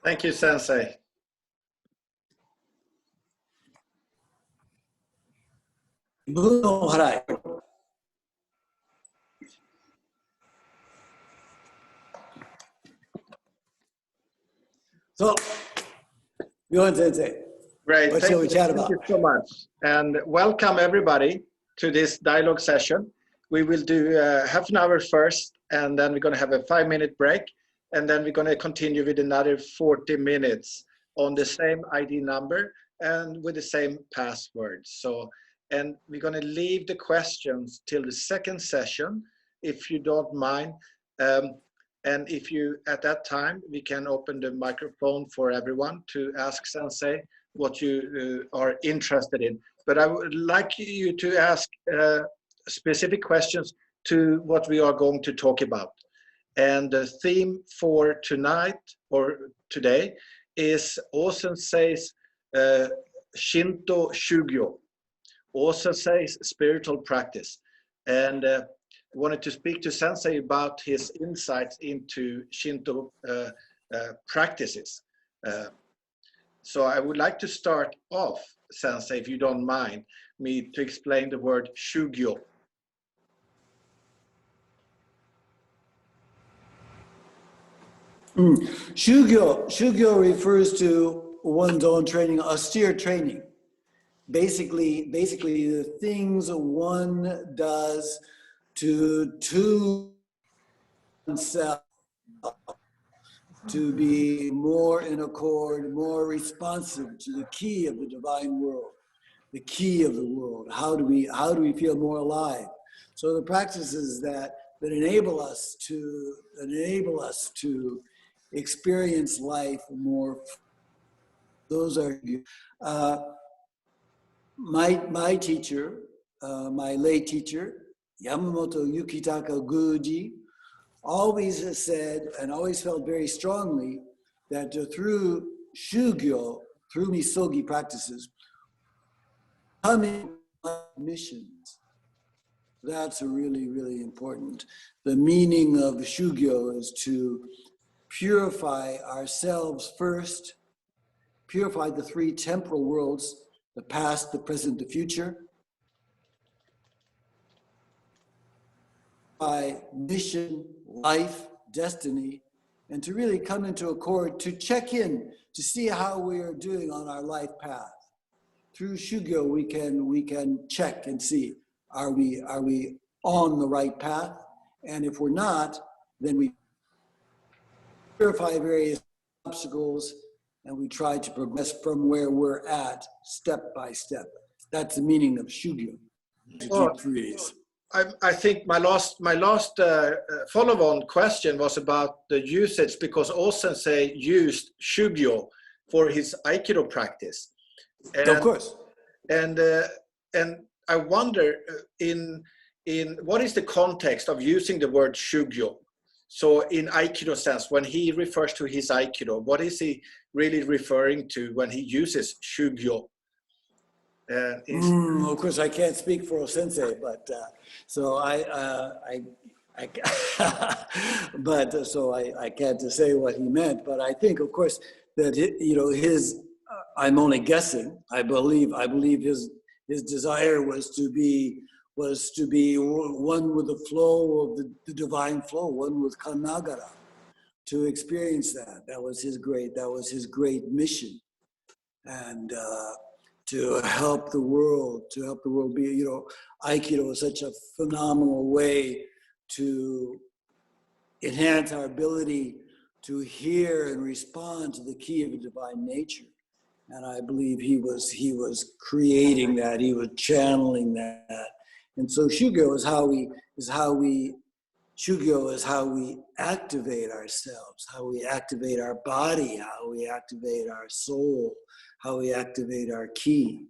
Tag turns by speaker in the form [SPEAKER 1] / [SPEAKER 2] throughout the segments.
[SPEAKER 1] Thank you, Sensei.
[SPEAKER 2] So, Sensei.
[SPEAKER 1] Great.
[SPEAKER 2] What shall we chat about?
[SPEAKER 1] Thank you so much. And welcome everybody to this dialogue session. We will do half an hour first, and then we're going to have a 5-minute break. And then we're going to continue with another 40 minutes on the same ID number and with the same password. So, and we're going to leave the questions till the second session, if you don't mind. And if you, at that time, we can open the microphone for everyone to ask Sensei what you are interested in. But I would like you to ask specific questions to what we are going to talk about. And the theme for tonight or today is Sensei's Shinto shugyo, Sensei's spiritual practice. And wanted to speak to Sensei about his insights into Shinto practices. So I would like to start off, Sensei, if you don't mind me to explain the word shugyo.
[SPEAKER 2] Shugyo refers to one's own training, austere training. Basically the things one does to oneself to be more in accord, more responsive to the key of the divine world, the key of the world. How do we feel more alive? So the practices that enable us to experience life more. Those are my teacher, my lay teacher, Yamamoto Yukitaka Guruji, always has said and always felt very strongly that through shugyo, through misogi practices, coming missions. That's really, really important. The meaning of shugyo is to purify ourselves first, purify the 3 temporal worlds, the past, the present, the future, by mission, life, destiny, and to really come into accord, to check in, to see how we are doing on our life path. Through shugyo, we can check and see, are we on the right path? And if we're not, then we purify various obstacles and we try to progress from where we're at, step by step. That's the meaning of shugyo.
[SPEAKER 1] I think my last follow-on question was about the usage, because Sensei used shugyo for his Aikido practice. And,
[SPEAKER 2] of course.
[SPEAKER 1] And I wonder in what is the context of using the word shugyo? So in Aikido sense, when he refers to his Aikido, what is he really referring to when he uses shugyo?
[SPEAKER 2] Of course, I can't speak for Sensei, but so I can't say what he meant. But I think, of course, that his. I'm only guessing. I believe his desire was to be was to be one with the flow of the divine flow, one with Kanagara, to experience that. That was his great mission. And to help the world be, you know, Aikido is such a phenomenal way to enhance our ability to hear and respond to the key of the divine nature. And I believe he was creating that, he was channeling that. And so shugyo is how we activate ourselves, how we activate our body, how we activate our soul, how we activate our ki.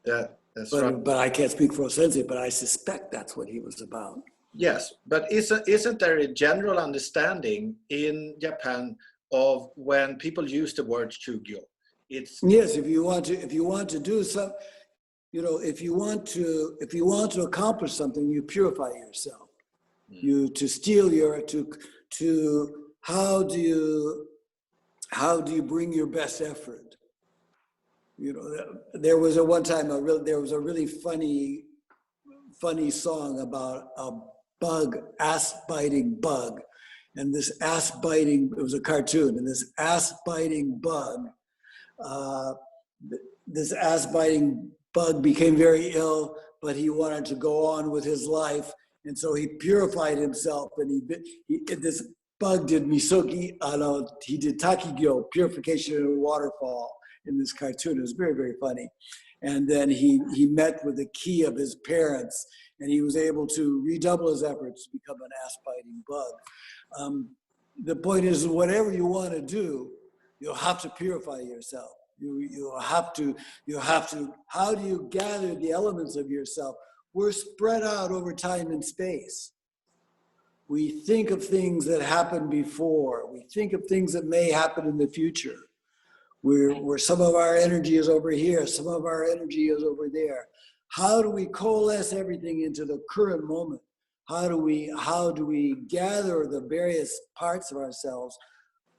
[SPEAKER 1] Yeah, that's right.
[SPEAKER 2] But I can't speak for Sensei, but I suspect that's what he was about.
[SPEAKER 1] Yes, but isn't there a general understanding in Japan of when people use the word shugyo? It's
[SPEAKER 2] yes, if you want to do some, you know, if you want to accomplish something, you purify yourself. You to steal your to how do you bring your best effort? You know, there was a really funny song about a bug, ass-biting bug. And this it was a cartoon, and this ass-biting bug became very ill, but he wanted to go on with his life. And so he purified himself, and this bug did misogi, he did takigyo, purification in a waterfall in this cartoon. It was very, very funny. And then he met with the key of his parents, and he was able to redouble his efforts to become an ass-biting bug. The point is, whatever you want to do, you'll have to purify yourself. You have to, how do you gather the elements of yourself? We're spread out over time and space. We think of things that happened before. We think of things that may happen in the future. Where some of our energy is over here, some of our energy is over there. How do we coalesce everything into the current moment? How do we gather the various parts of ourselves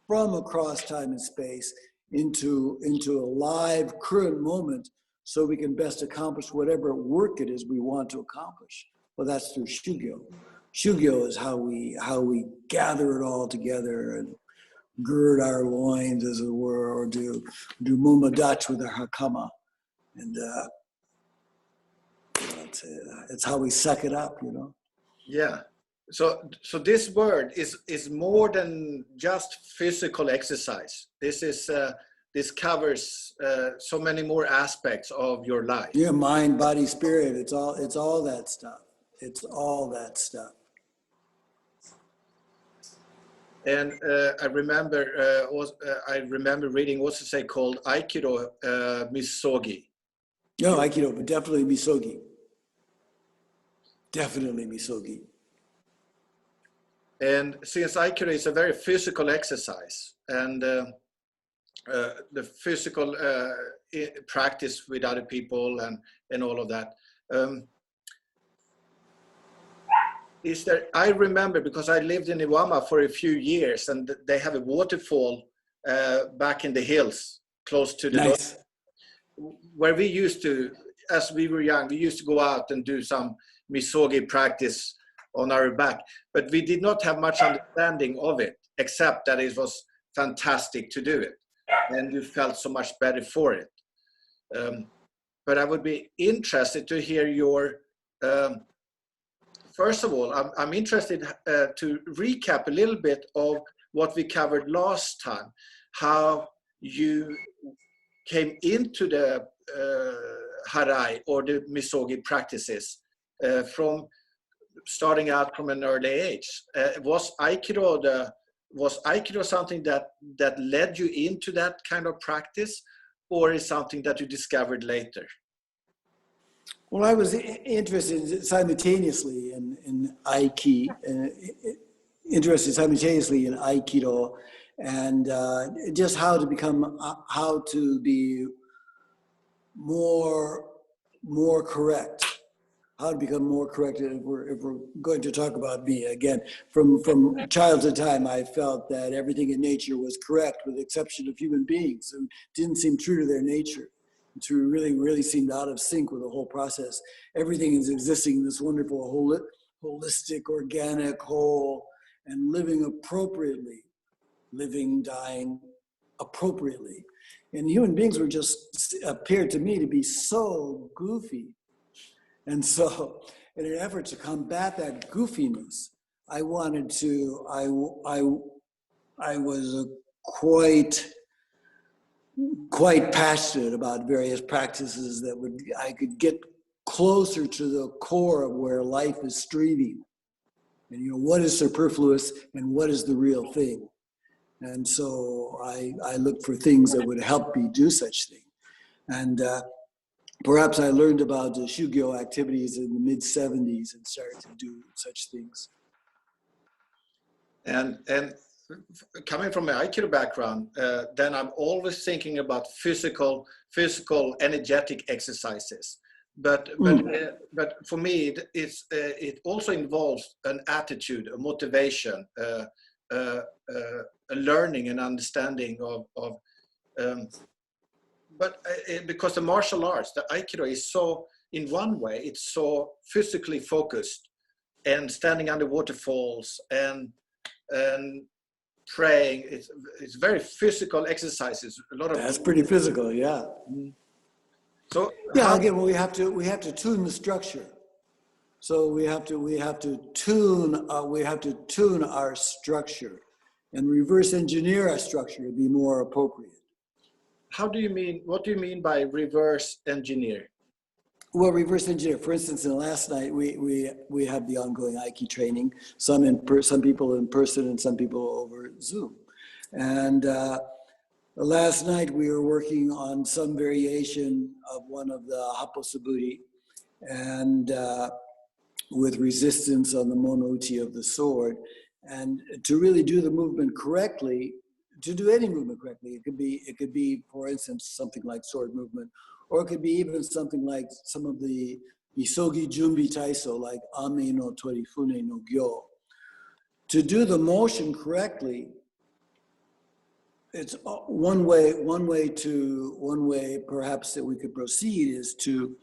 [SPEAKER 2] from across time and space into a live current moment so we can best accomplish whatever work it is we want to accomplish? Well, that's through shugyo. Shugyo is how we gather it all together and gird our loins, as it were, or do mumadachi with our hakama. And it's how we suck it up, you know?
[SPEAKER 1] Yeah. So this word is more than just physical exercise. This covers so many more aspects of your life.
[SPEAKER 2] Yeah, mind, body, spirit. It's all that stuff. It's all that stuff.
[SPEAKER 1] And I remember reading what's it say called Aikido Misogi.
[SPEAKER 2] No, Aikido, but definitely Misogi. Definitely Misogi.
[SPEAKER 1] And since Aikido is a very physical exercise, and the physical practice with other people and all of that, I remember, because I lived in Iwama for a few years, and they have a waterfall back in the hills close to the
[SPEAKER 2] nice.
[SPEAKER 1] where we used to, as we were young, we used to go out and do some misogi practice on our back, but we did not have much understanding of it, except that it was fantastic to do it, and you felt so much better for it. But I would be interested to hear your first of all, I'm interested to recap a little bit of what we covered last time, how you came into the harai or the misogi practices from starting out from an early age. Was Aikido something that led you into that kind of practice, or is something that you discovered later?
[SPEAKER 2] Well, I was interested simultaneously in Aikido, and just how to be more correct. How to become more correct. If we're going to talk about me again, from childhood time, I felt that everything in nature was correct, with the exception of human beings who didn't seem true to their nature. to really seemed out of sync with the whole process. Everything is existing in this wonderful, holistic, organic whole, and living appropriately, living, dying appropriately. And human beings were just, appeared to me to be so goofy. And so in an effort to combat that goofiness, I wanted to, I was quite passionate about various practices that I could get closer to the core of where life is streaming. And what is superfluous and what is the real thing. And so I looked for things that would help me do such thing. And perhaps I learned about the shugyo activities in the mid-70s and started to do such things.
[SPEAKER 1] And coming from an Aikido background, then I'm always thinking about physical, energetic exercises. But for me, it also involves an attitude, a motivation, a learning and understanding of. Because the martial arts, the Aikido is so, in one way, it's so physically focused, and standing under waterfalls and praying. It's very physical exercises. A lot of
[SPEAKER 2] that's pretty physical, yeah.
[SPEAKER 1] So
[SPEAKER 2] yeah, again, well, we have to tune the structure. So we have to tune our structure, and reverse engineer our structure to be more appropriate.
[SPEAKER 1] How do you mean? What do you mean by reverse engineer?
[SPEAKER 2] Well, reverse engineer. For instance, in last night we have the ongoing Aiki training. Some people in person and some people over Zoom. And last night we were working on some variation of one of the Haposaburi, and with resistance on the monouchi of the sword. And to really do the movement correctly, to do any movement correctly, it could be, for instance, something like sword movement, or it could be even something like some of the Isogi Jumbi Taiso, like Ame no Torifune no Gyo. To do the motion correctly, it's one way perhaps that we could proceed is to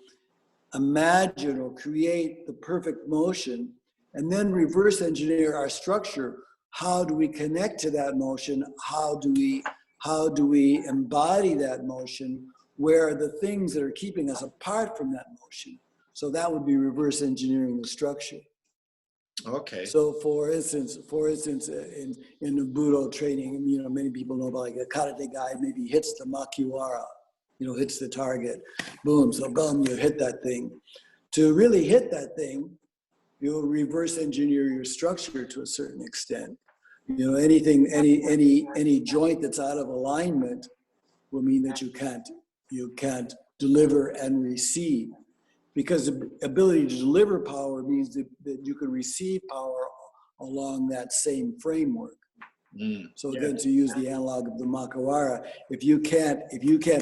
[SPEAKER 2] imagine or create the perfect motion and then reverse engineer our structure. How do we connect to that motion? How do we embody that motion? Where are the things that are keeping us apart from that motion? So that would be reverse engineering the structure.
[SPEAKER 1] Okay.
[SPEAKER 2] So for instance, in the Budo training, many people know about, like, a karate guy maybe hits the makiwara, hits the target, boom, so boom, you hit that thing. To really hit that thing, you'll reverse engineer your structure to a certain extent. Any joint that's out of alignment will mean that you can't deliver and receive, because the ability to deliver power means that you can receive power along that same framework. So again, to use the analog of the makiwara, if you can't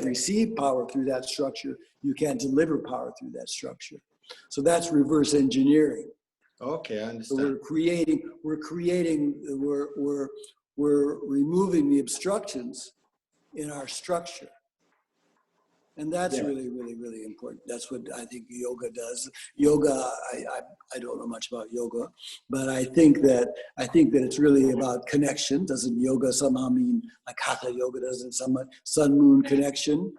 [SPEAKER 2] receive power through that structure, you can't deliver power through that structure. So that's reverse engineering.
[SPEAKER 1] Okay, I understand.
[SPEAKER 2] So we're removing the obstructions in our structure. And that's really important. That's what I think yoga does. Yoga, I don't know much about yoga, but I think that it's really about connection. Doesn't yoga somehow mean like hatha yoga doesn't? Sun moon connection,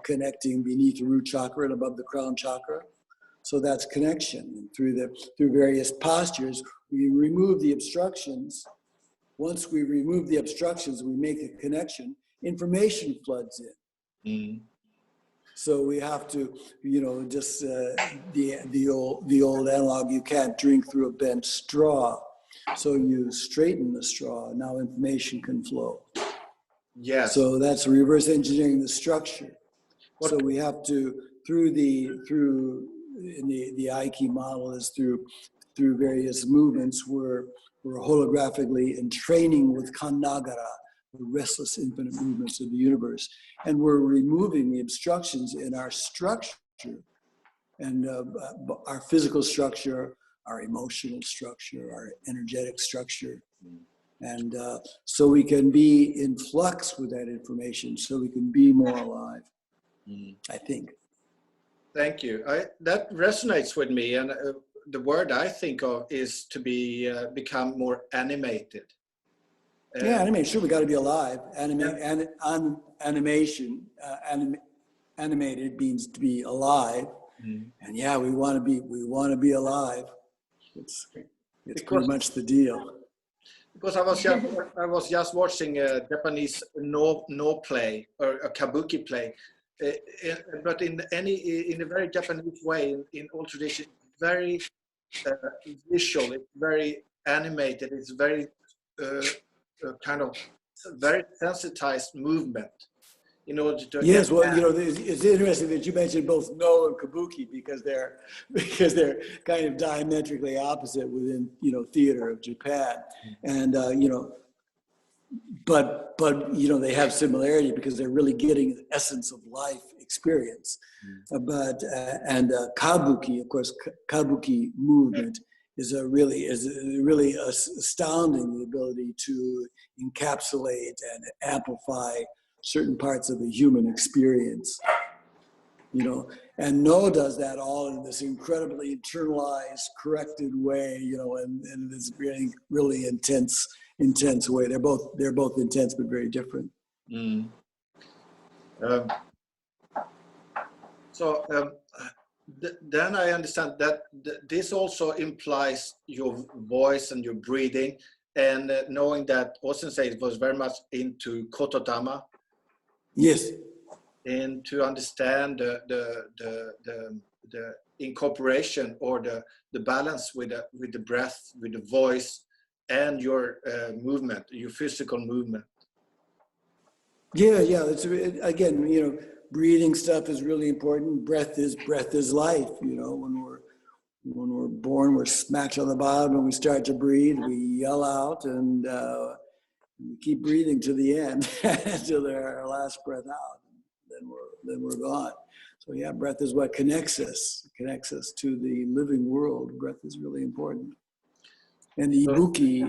[SPEAKER 2] connecting beneath the root chakra and above the crown chakra. So that's connection. And through various postures, we remove the obstructions. Once we remove the obstructions, we make a connection. Information floods in. So we have to, just the old analog. You can't drink through a bent straw. So you straighten the straw. Now information can flow.
[SPEAKER 1] Yes.
[SPEAKER 2] So that's reverse engineering the structure. So we have to the Aiki model is through various movements. We're holographically entraining with Kandagara, the restless infinite movements of the universe, and we're removing the obstructions in our structure, and our physical structure, our emotional structure, our energetic structure, and so we can be in flux with that information, so we can be more alive. I think.
[SPEAKER 1] Thank you. That resonates with me, and the word I think of is to be become more animated.
[SPEAKER 2] Yeah, animation. Sure, we got to be alive. Animation, animated means to be alive, and yeah, we want to be alive. It's pretty much the deal.
[SPEAKER 1] Because I was just watching a Japanese no play or a kabuki play, but in a very Japanese way, in all traditions, very visual. It's very animated. It's very kind of very sensitized movement in order to
[SPEAKER 2] yes, well, it's interesting that you mentioned both no and kabuki because they're kind of diametrically opposite within theater of Japan, and but they have similarity because they're really getting the essence of life experience. But kabuki, of course, kabuki movement is really astounding, the ability to encapsulate and amplify certain parts of the human experience. And No does that all in this incredibly internalized, corrected way, and this really intense way. They're both intense but very different.
[SPEAKER 1] Then I understand that this also implies your voice and your breathing, and knowing that Sensei was very much into kotodama.
[SPEAKER 2] Yes.
[SPEAKER 1] And to understand the incorporation or the balance with the breath, with the voice, and your movement, your physical movement.
[SPEAKER 2] Yeah. It's again, breathing stuff is really important. Breath is life. When we're born, we're smacked on the bottom, and we start to breathe. We yell out, and we keep breathing to the end until our last breath out. Then we're gone. So yeah, breath is what connects us to the living world. Breath is really important. And the ibuki,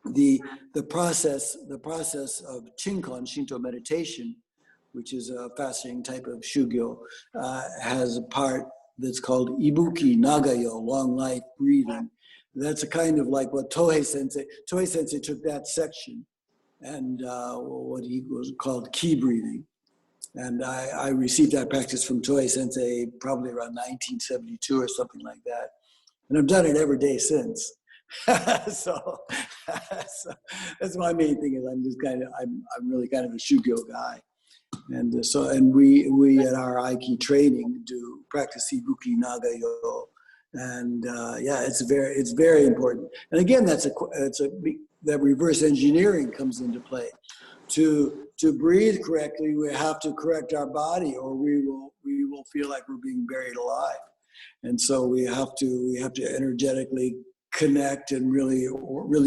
[SPEAKER 2] the process of Chinkon, Shinto meditation, which is a fascinating type of shugyo, has a part that's called ibuki nagayo, long life breathing. That's a kind of like what Tohei Sensei took that section and what he was called ki breathing. And I received that practice from Tohei Sensei probably around 1972 or something like that. And I've done it every day since. so that's my main thing, is I'm really kind of a shugyo guy. And we at our Aiki training do practice ibuki nagayo. And it's very important. And again, that reverse engineering comes into play. To breathe correctly, we have to correct our body, or we will feel like we're being buried alive. And so we have to energetically connect and really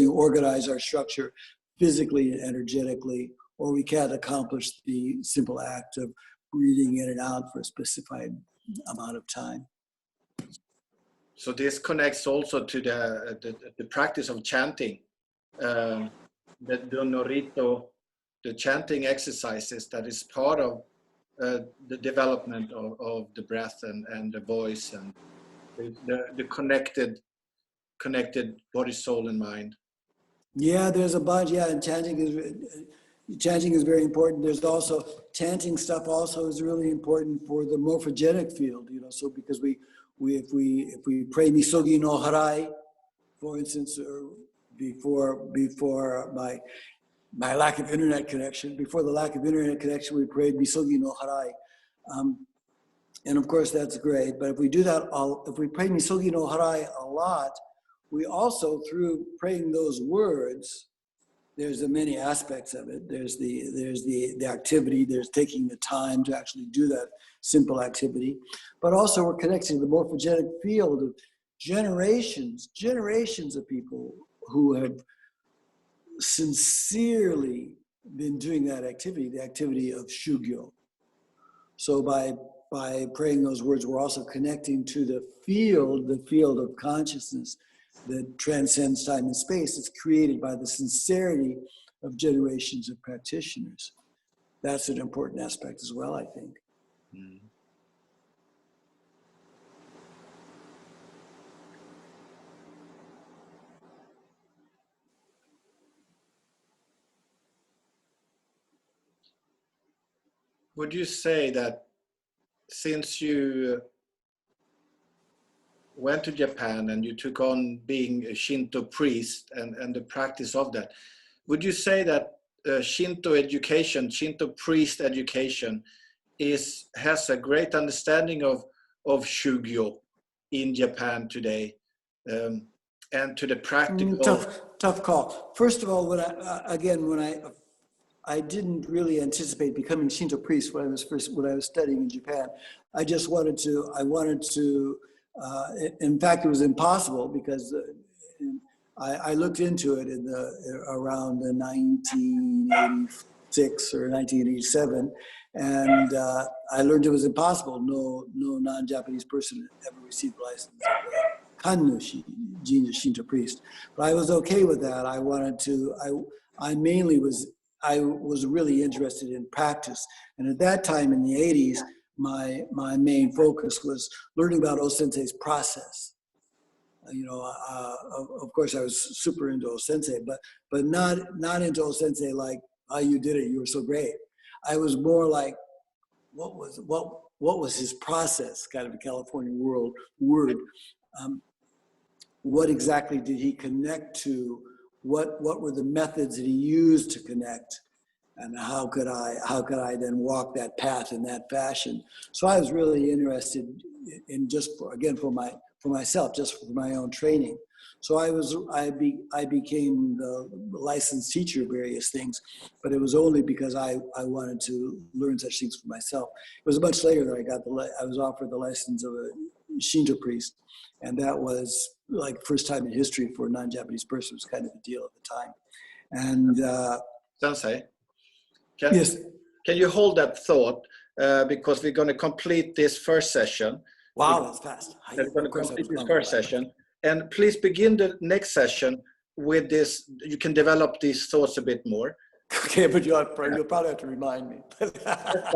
[SPEAKER 2] organize our structure physically and energetically, or we can't accomplish the simple act of breathing in and out for a specified amount of time.
[SPEAKER 1] So this connects also to the practice of chanting, the donorito, the chanting exercises that is part of the development of the breath and the voice and the connected body, soul, and mind.
[SPEAKER 2] Yeah, there's a bunch. Yeah, and chanting is very important. There's also chanting stuff. Also, is really important for the morphogenic field. So because if we pray misogi no harai, for instance, or before my lack of internet connection. Before the lack of internet connection, we prayed misogi no harai. And of course, that's great. But if we do that, if we pray misogi no harai a lot, we also, through praying those words, there's many aspects of it. There's the activity. There's taking the time to actually do that simple activity. But also, we're connecting to the morphogenic field of generations of people who have sincerely been doing that activity, the activity of shugyo. So by praying those words, we're also connecting to the field of consciousness that transcends time and space. It's created by the sincerity of generations of practitioners. that's an important aspect as well, I think.
[SPEAKER 1] Mm. Would you say that since you went to Japan and you took on being a Shinto priest and the practice of that, would you say that Shinto education, Shinto priest education has a great understanding of shugyo in Japan today, and to the practical?
[SPEAKER 2] Tough call. First of all, when I didn't really anticipate becoming Shinto priest when I was studying in Japan. I just wanted to. In fact, it was impossible because I looked into it around 1986 or 1987, and I learned it was impossible. No non-Japanese person ever received the license of a Kanno Shinto priest. But I was okay with that. I wanted to. I was really interested in practice, and at that time in the 80s, my main focus was learning about O-sensei's process. Of course, I was super into O-sensei, but not into O-sensei like, oh, you did it, you were so great. I was more like, what was his process? Kind of a California word. What exactly did he connect to? What were the methods that he used to connect? And how could I then walk that path in that fashion? So I was really interested in just for myself, just for my own training. So I became the licensed teacher of various things, but it was only because I wanted to learn such things for myself. It was much later that I was offered the license of a Shinto priest, and that was like first time in history for a non-Japanese person. It was kind of a deal at the time. And
[SPEAKER 1] Sensei,
[SPEAKER 2] yes.
[SPEAKER 1] Can you hold that thought, because we're going to complete this first session.
[SPEAKER 2] Wow, that's fast.
[SPEAKER 1] We're going to complete this first session. And please begin the next session with this. You can develop these thoughts a bit more.
[SPEAKER 2] Okay, but you'll probably have to remind me.